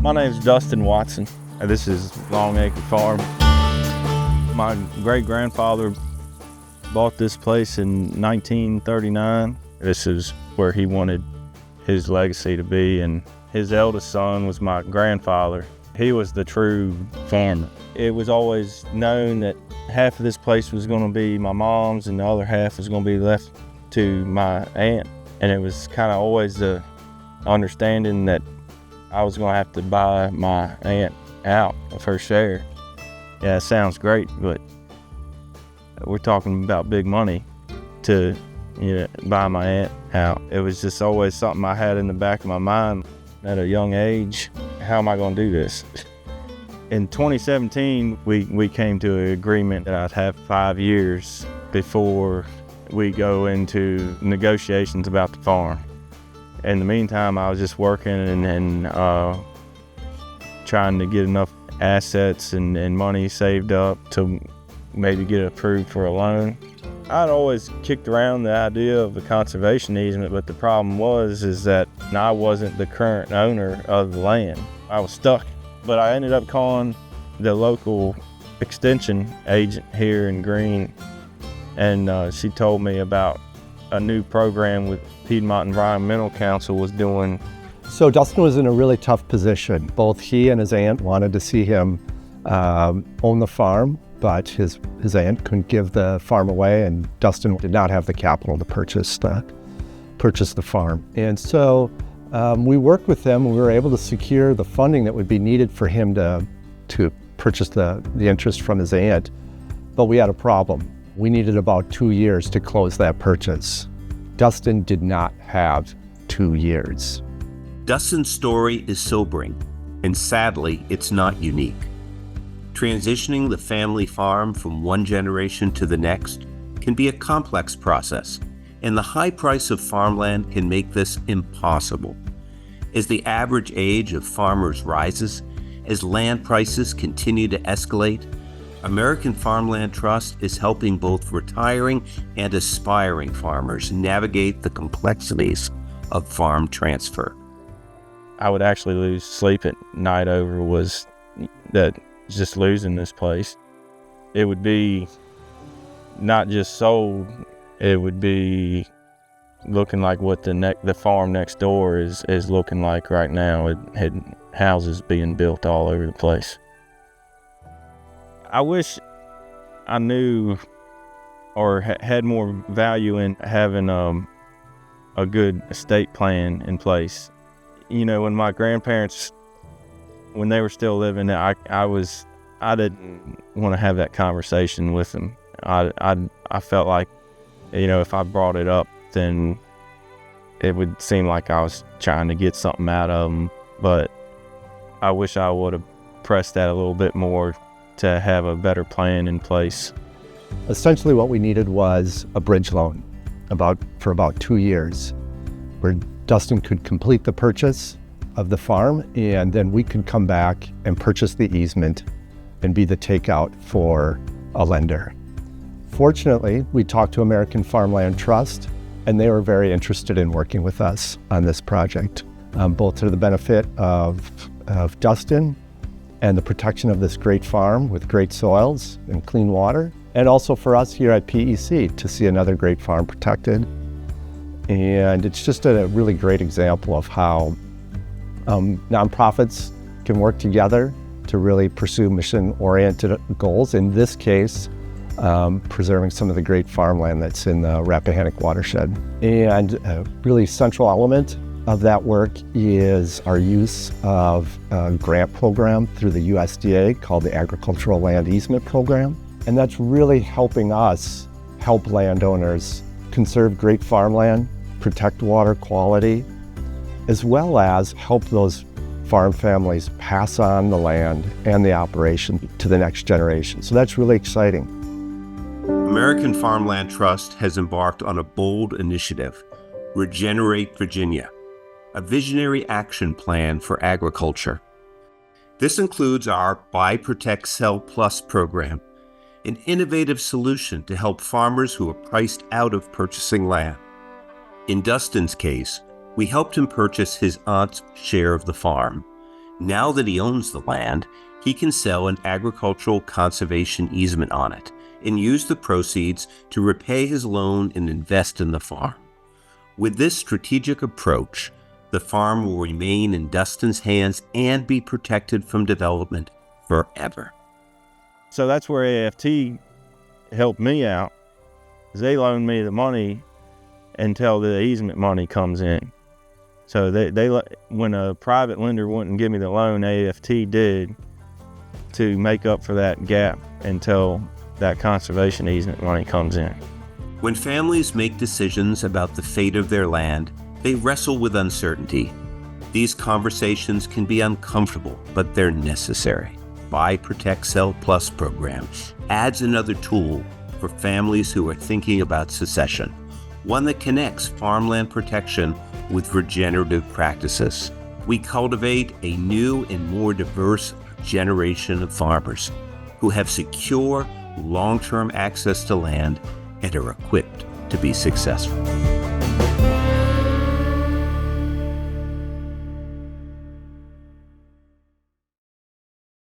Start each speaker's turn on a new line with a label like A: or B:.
A: My name's Dustin Watson. This is Long Acre Farm. My great-grandfather bought this place in 1939. This is where he wanted his legacy to be, and his eldest son was my grandfather. He was the true farmer. It was always known that half of this place was going to be my mom's and the other half was going to be left to my aunt. And it was kind of always the understanding that I was going to have to buy my aunt out of her share. Yeah, it sounds great, but we're talking about big money to buy my aunt out. It was just always something I had in the back of my mind at a young age. How am I going to do this? In 2017, we came to an agreement that I'd have 5 years before we go into negotiations about the farm. In the meantime, I was just working and trying to get enough assets and money saved up to maybe get approved for a loan. I'd always kicked around the idea of the conservation easement, but the problem is that I wasn't the current owner of the land. I was stuck. But I ended up calling the local extension agent here in Greene, and she told me about a new program with Piedmont Environmental Council was doing.
B: So Dustin was in a really tough position. Both he and his aunt wanted to see him own the farm, but his aunt couldn't give the farm away, and Dustin did not have the capital to purchase the farm. And so we worked with them, and we were able to secure the funding that would be needed for him to purchase the interest from his aunt. But we had a problem. We needed about 2 years to close that purchase. Dustin did not have 2 years.
C: Dustin's story is sobering, and sadly, it's not unique. Transitioning the family farm from one generation to the next can be a complex process, and the high price of farmland can make this impossible. As the average age of farmers rises, as land prices continue to escalate, American Farmland Trust is helping both retiring and aspiring farmers navigate the complexities of farm transfer.
A: I would actually lose sleep at night over was that just losing this place. It would be not just sold, it would be looking like what the farm next door is looking like right now. It had houses being built all over the place. I wish I knew or had more value in having a good estate plan in place. When my grandparents, when they were still living, I didn't want to have that conversation with them. I felt like, if I brought it up, then it would seem like I was trying to get something out of them. But I wish I would have pressed that a little bit more to have a better plan in place.
B: Essentially what we needed was a bridge loan for about 2 years, where Dustin could complete the purchase of the farm, and then we could come back and purchase the easement and be the takeout for a lender. Fortunately, we talked to American Farmland Trust, and they were very interested in working with us on this project, both to the benefit of Dustin and the protection of this great farm with great soils and clean water, and also for us here at PEC to see another great farm protected. And it's just a really great example of how nonprofits can work together to really pursue mission-oriented goals. In this case, preserving some of the great farmland that's in the Rappahannock watershed. And a really central element of that work is our use of a grant program through the USDA called the Agricultural Land Easement Program. And that's really helping us help landowners conserve great farmland, protect water quality, as well as help those farm families pass on the land and the operation to the next generation. So that's really exciting.
C: American Farmland Trust has embarked on a bold initiative, Regenerate Virginia, a visionary action plan for agriculture. This includes our Buy, Protect, Sell Plus program, an innovative solution to help farmers who are priced out of purchasing land. In Dustin's case, we helped him purchase his aunt's share of the farm, Now that he owns the land, he can sell an agricultural conservation easement on it and use the proceeds to repay his loan and invest in the farm. With this strategic approach, the farm will remain in Dustin's hands and be protected from development forever.
A: So that's where AFT helped me out, is they loaned me the money until the easement money comes in. So they when a private lender wouldn't give me the loan, AFT did, to make up for that gap until that conservation easement money comes in.
C: When families make decisions about the fate of their land, they wrestle with uncertainty. These conversations can be uncomfortable, but they're necessary. Buy, Protect, Sell Plus program adds another tool for families who are thinking about succession, one that connects farmland protection with regenerative practices. We cultivate a new and more diverse generation of farmers who have secure, long-term access to land and are equipped to be successful.